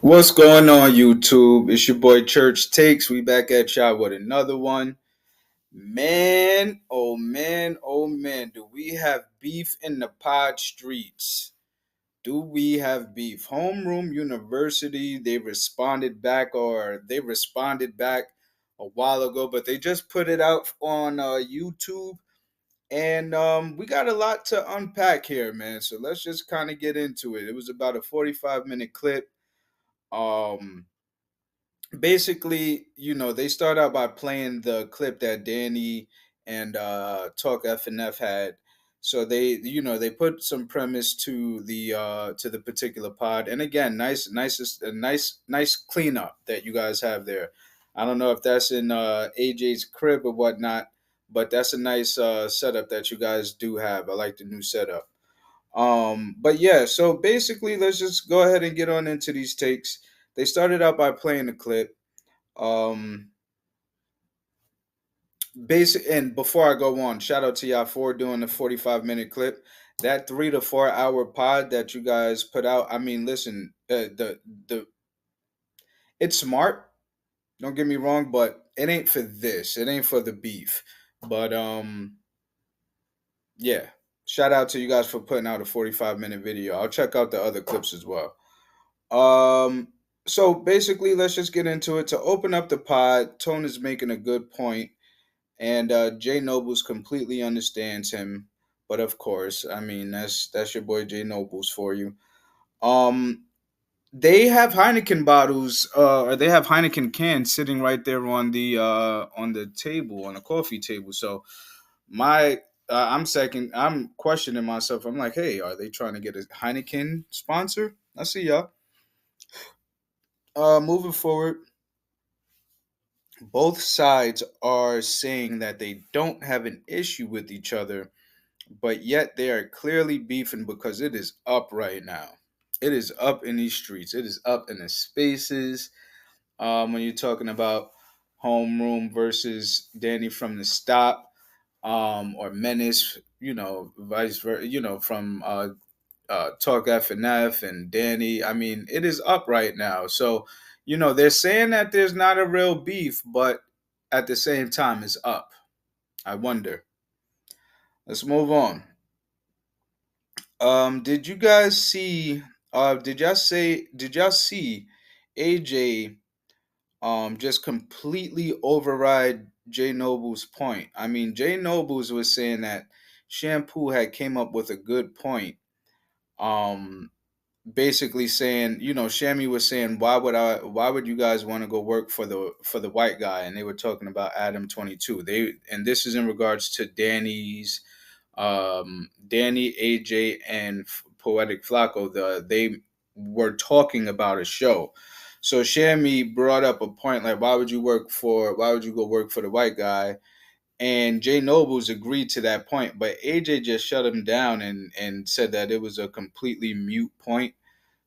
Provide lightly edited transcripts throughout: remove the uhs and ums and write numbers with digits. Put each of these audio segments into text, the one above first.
What's going on, YouTube? It's your boy Church Takes. We back at y'all with another one. Man, oh man, oh man, do we have beef in the pod streets? Do we have beef? Homeroom University, they responded back a while ago, but they just put it out on YouTube. And we got a lot to unpack here, man. So let's just kind of get into it. It was about a 45-minute clip. Um, Basically, they start out by playing the clip that Danny and Talk FNF had. So they put some premise to the particular pod. And again, nice cleanup that you guys have there. I don't know if that's in AJ's crib or whatnot, but that's a nice setup that you guys do have. I like the new setup. But yeah, so basically, let's just go ahead and get on into these takes. They started out by playing the clip. Um, and before I go on, shout out to y'all for doing the 45-minute clip. That 3 to 4 hour pod that you guys put out. I mean, listen, the it's smart. Don't get me wrong, but it ain't for this. It ain't for the beef. But yeah. Shout out to you guys for putting out a 45-minute video. I'll check out the other clips as well. Um, so basically, let's just get into it. To open up the pod, Tone is making a good point, and Jay Nobles completely understands him. But of course, I mean that's your boy Jay Nobles for you. Um, they have Heineken bottles, or they have Heineken cans sitting right there on the table, on the coffee table. So my I'm questioning myself. I'm like, hey, are they trying to get a Heineken sponsor? I see y'all. Moving forward, both sides are saying that they don't have an issue with each other, but yet they are clearly beefing because it is up right now. It is up in these streets. It is up in the spaces. When you're talking about Homeroom versus Danny from the Stop, or Menace, vice versa, from Talk FNF and Danny. I mean, it is up right now. So, they're saying that there's not a real beef, but at the same time, it's up. I wonder. Let's move on. Did you guys see? Did y'all see AJ just completely override Jay Noble's point? I mean, Jay Nobles was saying that Shampoo had came up with a good point. Um, Basically saying, Shammy was saying, why would you guys want to go work for the white guy? And they were talking about Adam 22. And this is in regards to Danny, AJ, and Poetic Flacco. They were talking about a show. So Shammy brought up a point like, why would you go work for the white guy? And Jay Nobles agreed to that point, but AJ just shut him down and said that it was a completely mute point.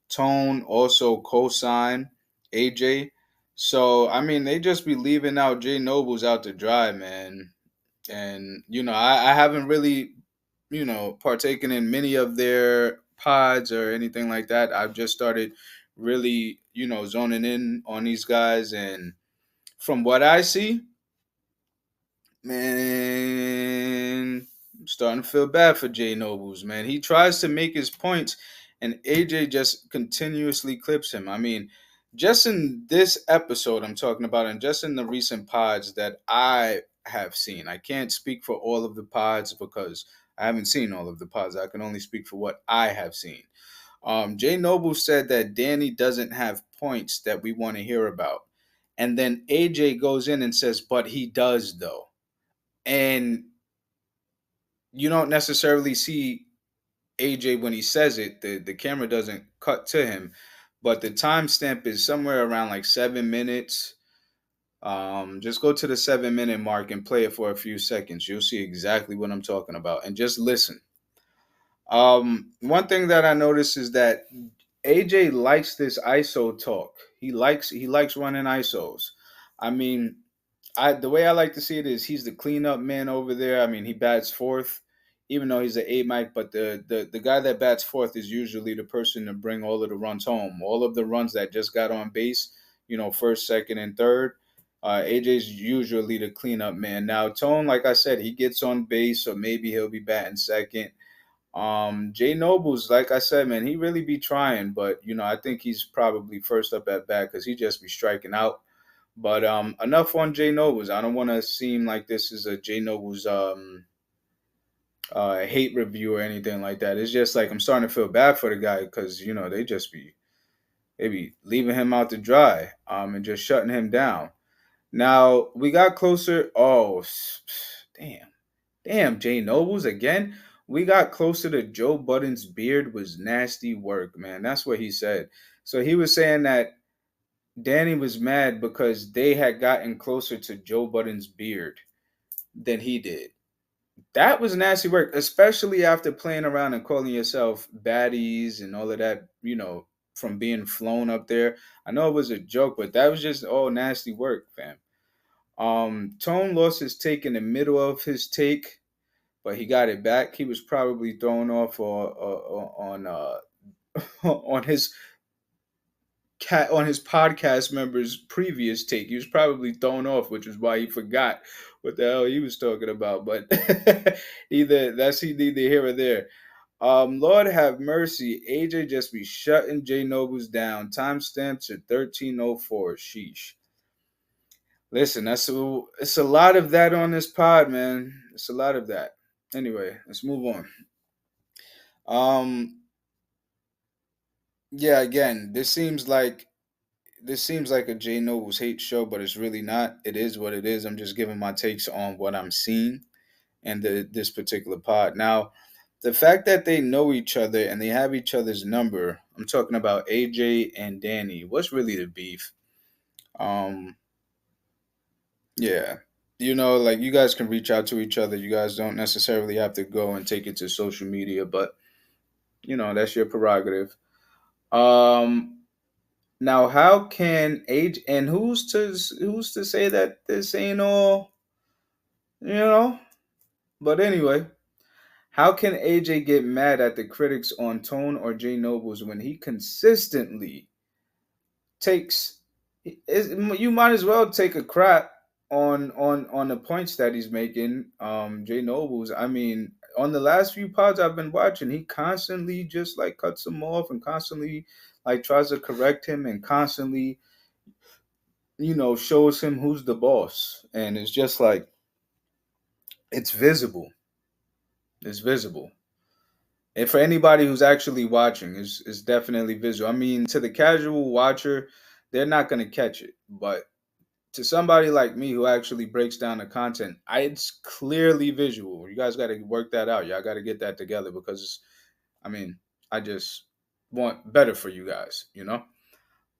Tone also co-signed AJ. So I mean, they just be leaving out Jay Nobles out to dry, man. And I haven't really, partaken in many of their pods or anything like that. I've just started really, zoning in on these guys, and from what I see, man, I'm starting to feel bad for Jay Nobles, man. He tries to make his points, and AJ just continuously clips him. I mean, just in this episode I'm talking about, and just in the recent pods that I have seen, I can't speak for all of the pods because I haven't seen all of the pods. I can only speak for what I have seen. Jay Noble said that Danny doesn't have points that we want to hear about. And then AJ goes in and says, but he does, though. And you don't necessarily see AJ when he says it. The camera doesn't cut to him, but the timestamp is somewhere around like 7 minutes. Just go to the 7 minute mark and play it for a few seconds. You'll see exactly what I'm talking about, and just listen. One thing that I noticed is that AJ likes this ISO talk. He likes running ISOs. I mean, the way I like to see it is he's the cleanup man over there. I mean, he bats fourth. even though he's an eight mic, but the guy that bats fourth is usually the person to bring all of the runs home. All of the runs that just got on base, first, second, and third. AJ's usually the cleanup man. Now Tone, like I said, he gets on base, so maybe he'll be batting second. Jay Nobles, like I said, man, he really be trying, but I think he's probably first up at bat because he just be striking out. But enough on Jay Nobles. I don't want to seem like this is a Jay Nobles hate review or anything like that. It's just like I'm starting to feel bad for the guy because they be leaving him out to dry and just shutting him down. Now we got closer. Oh, damn, Jay Nobles again. We got closer to Joe Budden's beard was nasty work, man. That's what he said. So he was saying that Danny was mad because they had gotten closer to Joe Budden's beard than he did. That was nasty work, especially after playing around and calling yourself baddies and all of that, from being flown up there. I know it was a joke, but that was just all nasty work, fam. Tone lost his take in the middle of his take, but he got it back. He was probably thrown off on on his on his podcast member's previous take. He was probably thrown off, which is why he forgot what the hell he was talking about. But neither here or there. Lord have mercy. AJ just be shutting Jay Nobles down. Timestamps at 13:04. Sheesh. Listen, it's a lot of that on this pod, man. It's a lot of that. Anyway, let's move on. Yeah, again, this seems like a Jay Nobles hate show, but it's really not. It is what it is. I'm just giving my takes on what I'm seeing in this particular pod. Now, the fact that they know each other and they have each other's number, I'm talking about AJ and Danny. What's really the beef? Um, yeah. Like you guys can reach out to each other. You guys don't necessarily have to go and take it to social media, but that's your prerogative. Um, Now, how can age and who's to say that this ain't all, you know? But anyway, how can AJ get mad at the critics on Tone or Jay Nobles when he consistently takes? You might as well take a crap on the points that he's making. Jay Nobles. I mean, on the last few pods I've been watching, he constantly just like cuts him off and constantly like tries to correct him and constantly shows him who's the boss. And it's just like, it's visible. It's visible. And for anybody who's actually watching, it's definitely visual. I mean, to the casual watcher, they're not going to catch it. But to somebody like me who actually breaks down the content, it's clearly visual. You guys got to work that out. Y'all got to get that together because, I mean, I just want better for you guys.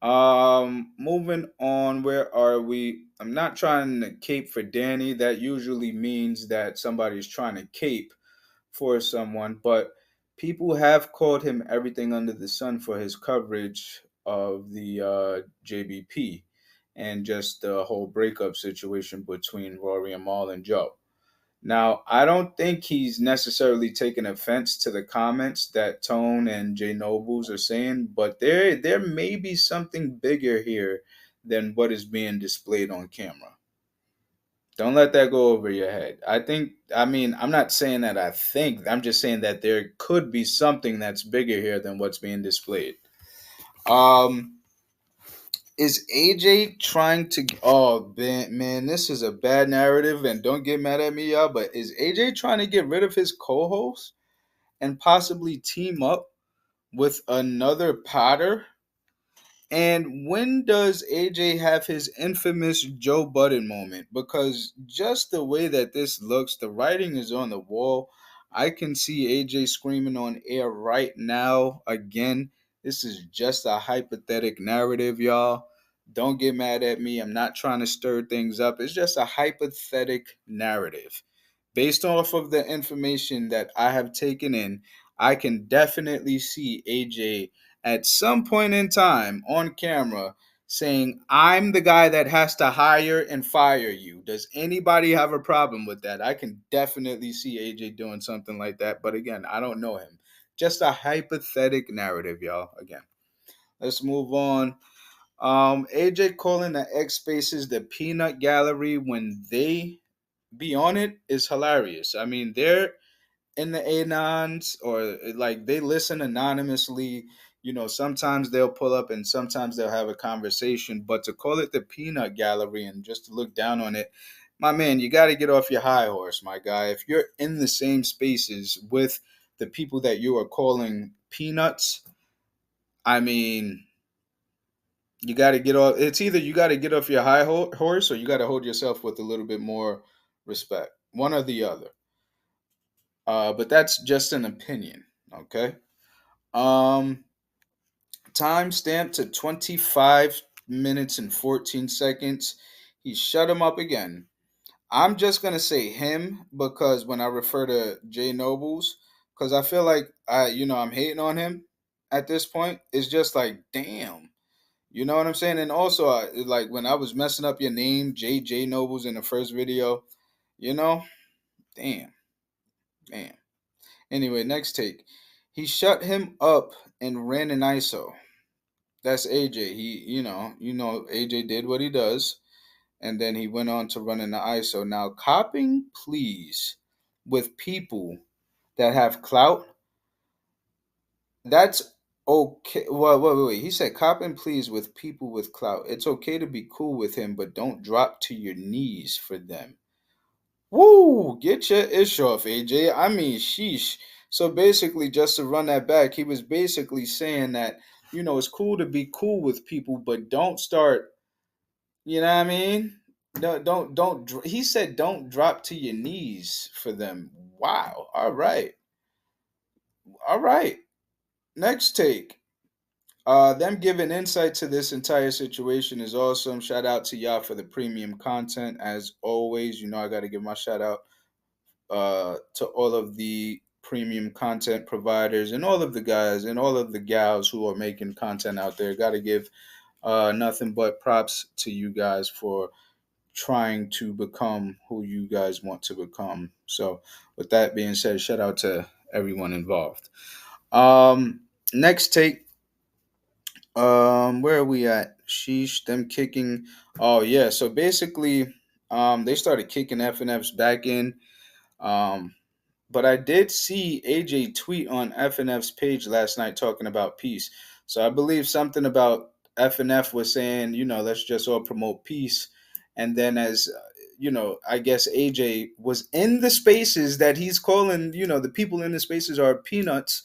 Moving on, where are we? I'm not trying to cape for Danny. That usually means that somebody's trying to cape for someone, but people have called him everything under the sun for his coverage of the JBP and just the whole breakup situation between Rory and Mal and Joe. Now, I don't think he's necessarily taking offense to the comments that Tone and Jay Nobles are saying, but there may be something bigger here than what is being displayed on camera. Don't let that go over your head. I'm not saying that I think, I'm just saying that there could be something that's bigger here than what's being displayed. Um, is AJ trying to? Oh man, this is a bad narrative, and don't get mad at me, y'all. But is AJ trying to get rid of his co-host and possibly team up with another Potter? And when does AJ have his infamous Joe Budden moment? Because just the way that this looks, the writing is on the wall. I can see AJ screaming on air right now. Again, this is just a hypothetical narrative, y'all. Don't get mad at me. I'm not trying to stir things up. It's just a hypothetical narrative. Based off of the information that I have taken in, I can definitely see AJ at some point in time on camera saying, I'm the guy that has to hire and fire you. Does anybody have a problem with that? I can definitely see AJ doing something like that. But again, I don't know him. Just a hypothetical narrative, y'all. Again, let's move on. AJ calling the X Spaces the peanut gallery when they be on it is hilarious. I mean, they're in the anons, or like they listen anonymously. Sometimes they'll pull up and sometimes they'll have a conversation, but to call it the peanut gallery and just to look down on it, my man, you got to get off your high horse, my guy. If you're in the same spaces with the people that you are calling peanuts, I mean, you got to get off. It's either you got to get off your high horse, or you got to hold yourself with a little bit more respect, one or the other. But that's just an opinion. Okay. Um, Time stamped to 25 minutes and 14 seconds. He shut him up again. I'm just gonna say him because when I refer to Jay Nobles, because I feel like I'm hating on him at this point. It's just like, damn, you know what I'm saying? And also, like when I was messing up your name, J Nobles, in the first video, you know, damn, damn. Anyway, next take. He shut him up and ran an ISO. That's AJ. AJ did what he does, and then he went on to run in the ISO. Now, copping please with people that have clout, that's okay. Well, wait. He said copping please with people with clout. It's okay to be cool with him, but don't drop to your knees for them. Woo! Get your ish off, AJ. I mean, sheesh. So basically, just to run that back, he was basically saying that, it's cool to be cool with people, but don't start, you know what I mean? He said, don't drop to your knees for them. Wow. All right. All right. Next take. Them giving insight to this entire situation is awesome. Shout out to y'all for the premium content. As always, I got to give my shout out to all of the premium content providers and all of the guys and all of the gals who are making content out there. Got to give nothing but props to you guys for trying to become who you guys want to become. So, with that being said, shout out to everyone involved. Next take. Where are we at? Sheesh, them kicking. Oh yeah. So basically, they started kicking FNFs back in. Um, but I did see AJ tweet on FNF's page last night talking about peace. So I believe something about FNF was saying, let's just all promote peace. And then I guess AJ was in the spaces that he's calling, the people in the spaces are peanuts.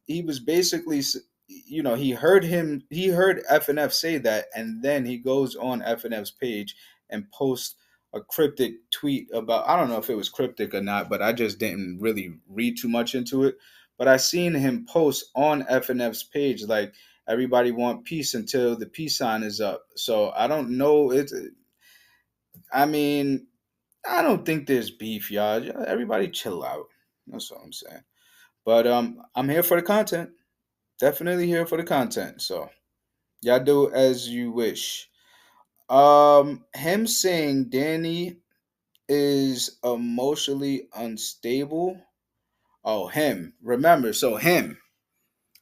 He was basically, he heard FNF say that, and then he goes on FNF's page and posts a cryptic tweet about, I don't know if it was cryptic or not, but I just didn't really read too much into it. But I seen him post on FNF's page like, everybody want peace until the peace sign is up. So I don't know. I mean, I don't think there's beef, y'all. Everybody chill out. That's what I'm saying. But I'm here for the content. Definitely here for the content. So y'all do as you wish. Him saying Danny is emotionally unstable. Oh, him. Remember, so him.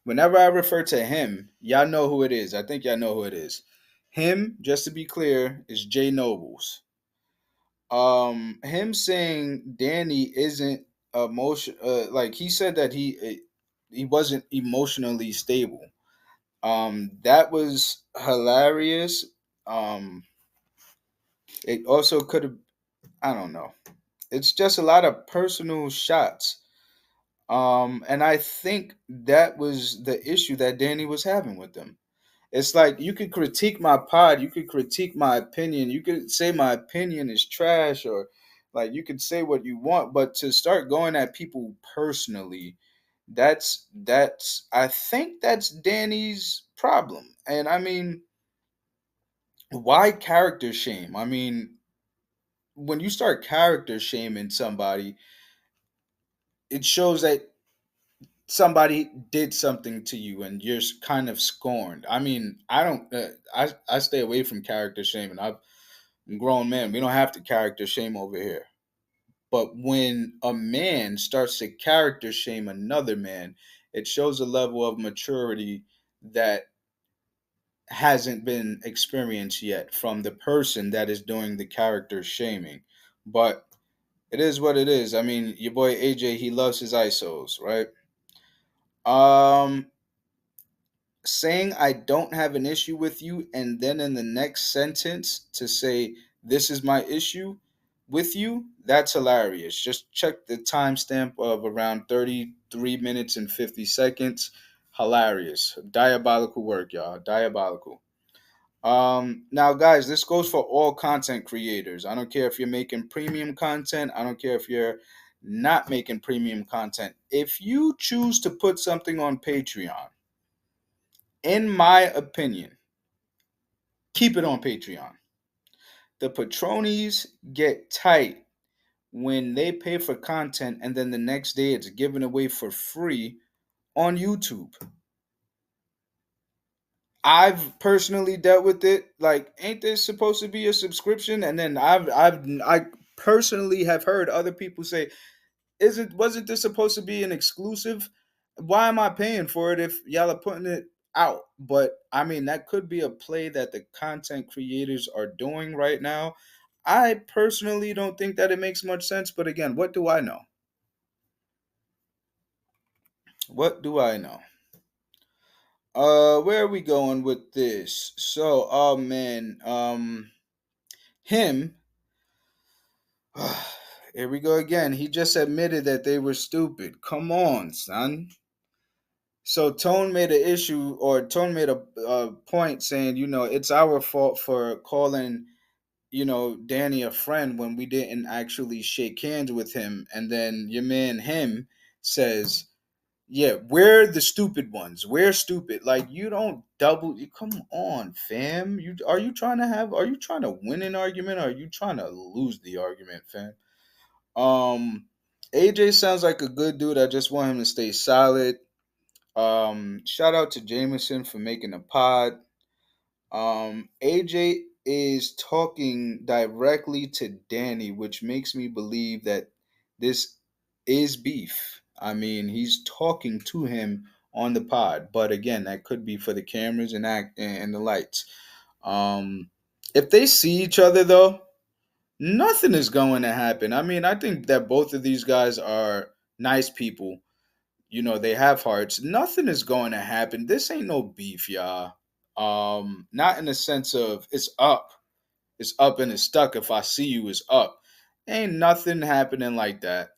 Whenever I refer to him, y'all know who it is. I think y'all know who it is. Him, just to be clear, is Jay Nobles. Him saying Danny isn't like he said that he wasn't emotionally stable. That was hilarious. Um, it also could have, I don't know. It's just a lot of personal shots. And I think that was the issue that Danny was having with them. It's like you could critique my pod, you could critique my opinion, you could say my opinion is trash, or like you could say what you want, but to start going at people personally, that's I think that's Danny's problem. And I mean, why character shame? I mean, when you start character shaming somebody, it shows that somebody did something to you and you're kind of scorned. I mean, I don't. I stay away from character shaming. I'm a grown man. We don't have to character shame over here. But when a man starts to character shame another man, it shows a level of maturity that hasn't been experienced yet from the person that is doing the character shaming. But it is what it is. I mean, your boy AJ, he loves his ISOs, right? Um, Saying I don't have an issue with you, and then in the next sentence to say this is my issue with you, that's hilarious. Just check the timestamp of around 33 minutes and 50 seconds. Hilarious. Diabolical work, y'all. Diabolical. Now guys, this goes for all content creators. I don't care if you're making premium content, I don't care if you're not making premium content. If you choose to put something on Patreon, in my opinion, keep it on Patreon. The patronies get tight when they pay for content and then the next day it's given away for free on YouTube. I've personally dealt with it. Like, ain't this supposed to be a subscription? And then I personally have heard other people say, "Isn't wasn't this supposed to be an exclusive? Why am I paying for it if y'all are putting it out?" But I mean, that could be a play that the content creators are doing right now. I personally don't think that it makes much sense. But again, what do I know? What do I know? Where are we going with this? So, oh man, him. Here we go again. He just admitted that they were stupid. Come on, son. So Tone made an issue, or Tone made a point saying, it's our fault for calling, Danny a friend when we didn't actually shake hands with him. And then your man, him, says, yeah, we're the stupid ones. We're stupid. Like, you don't double. Come on, fam. Are you trying to win an argument, or are you trying to lose the argument, fam? Um, AJ sounds like a good dude. I just want him to stay solid. Shout out to Jameson for making a pod. AJ is talking directly to Danny, which makes me believe that this is beef. I mean, he's talking to him on the pod, but again, that could be for the cameras and the lights. Um, if they see each other though, nothing is going to happen. I mean, I think that both of these guys are nice people. They have hearts. Nothing is going to happen. This ain't no beef, y'all. Not in the sense of it's up. It's up and it's stuck. If I see you, it's up. Ain't nothing happening like that.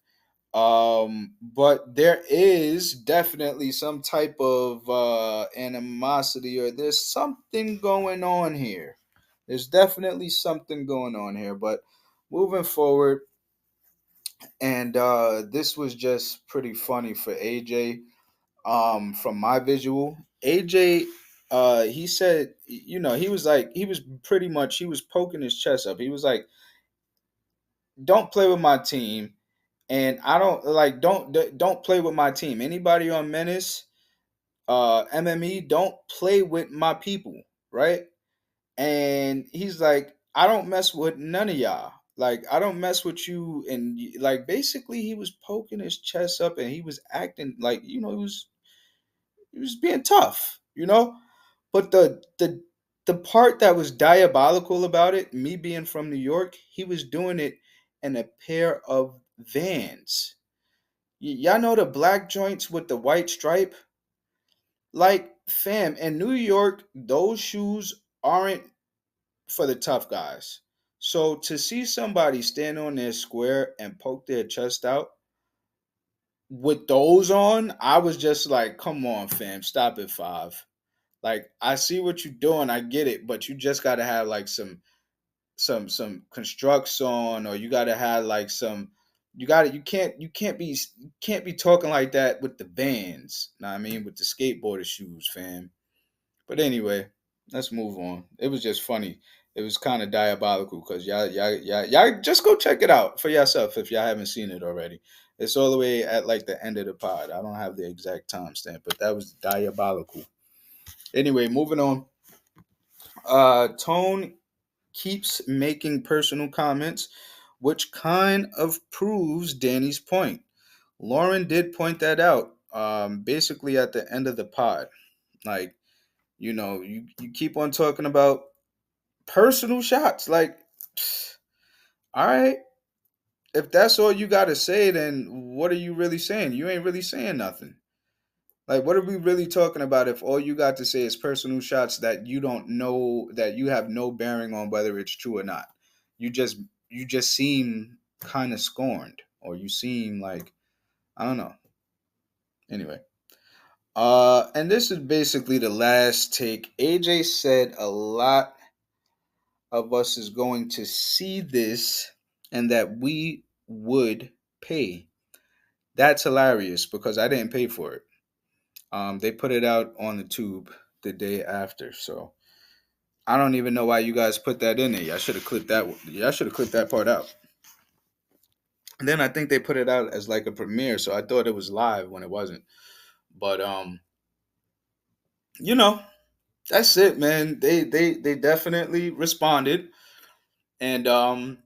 But there is definitely some type of animosity, or there's something going on here. There's definitely something going on here. But moving forward, and this was just pretty funny for AJ. From my visual, AJ, he said, he was like, he was poking his chest up. He was like, don't play with my team. And I don't like, don't play with my team. Anybody on Menace, MME, don't play with my people, right? And he's like, I don't mess with none of y'all. Like, I don't mess with you. And like, basically, he was poking his chest up, and he was acting like, he was being tough. But the part that was diabolical about it, me being from New York, he was doing it in a pair of Vans. Y'all know the black joints with the white stripe? Like, fam, in New York, those shoes aren't for the tough guys. So to see somebody stand on their square and poke their chest out with those on, I was just like, come on, fam, stop it, five. Like, I see what you're doing, I get it, but you just gotta have like some constructs on, or you gotta have like some. You can't be talking like that with the bands. Know what I mean, with the skateboarder shoes, fam. But anyway, let's move on. It was just funny. It was kind of diabolical because y'all just go check it out for yourself if y'all haven't seen it already. It's all the way at like the end of the pod. I don't have the exact timestamp, but that was diabolical. Anyway, moving on. Tone keeps making personal comments, which kind of proves Danny's point. Lauren did point that out. Basically at the end of the pod. Like, you keep on talking about personal shots. Like, all right, if that's all you got to say, then what are you really saying? You ain't really saying nothing. Like, what are we really talking about if all you got to say is personal shots that you don't know, that you have no bearing on whether it's true or not? You just you just seem kind of scorned, or you seem like, I don't know. Anyway, and this is basically the last take. AJ said a lot of us is going to see this, and that we would pay. That's hilarious because I didn't pay for it. They put it out on the tube the day after, so I don't even know why you guys put that in there. Y'all should have clipped that. Y'all should have clipped that part out. And then I think they put it out as like a premiere, so I thought it was live when it wasn't. But you know, that's it, man. They definitely responded, and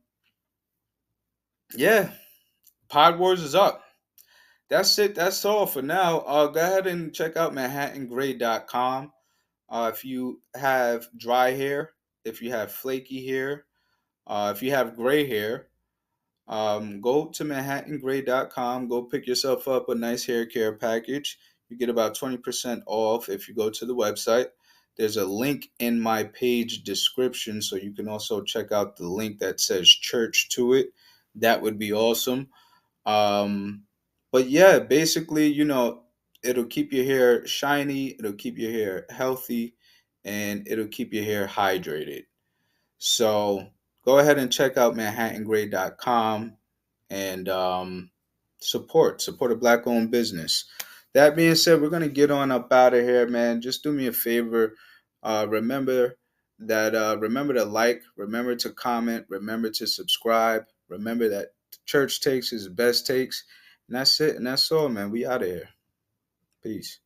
yeah, Pod Wars is up. That's it. That's all for now. Go ahead and check out manhattangray.com. If you have dry hair, if you have flaky hair, if you have gray hair, go to manhattangray.com. Go pick yourself up a nice hair care package. You get about 20% off if you go to the website. There's a link in my page description, so you can also check out the link that says church to it. That would be awesome. Um, but yeah, basically, it'll keep your hair shiny, it'll keep your hair healthy, and it'll keep your hair hydrated. So go ahead and check out manhattangray.com and support a black owned business. That being said, we're gonna get on up out of here, man. Just do me a favor. Remember to like, remember to comment, remember to subscribe. Remember that church takes is the best takes. And that's it. And that's all, man. We out of here. Peace.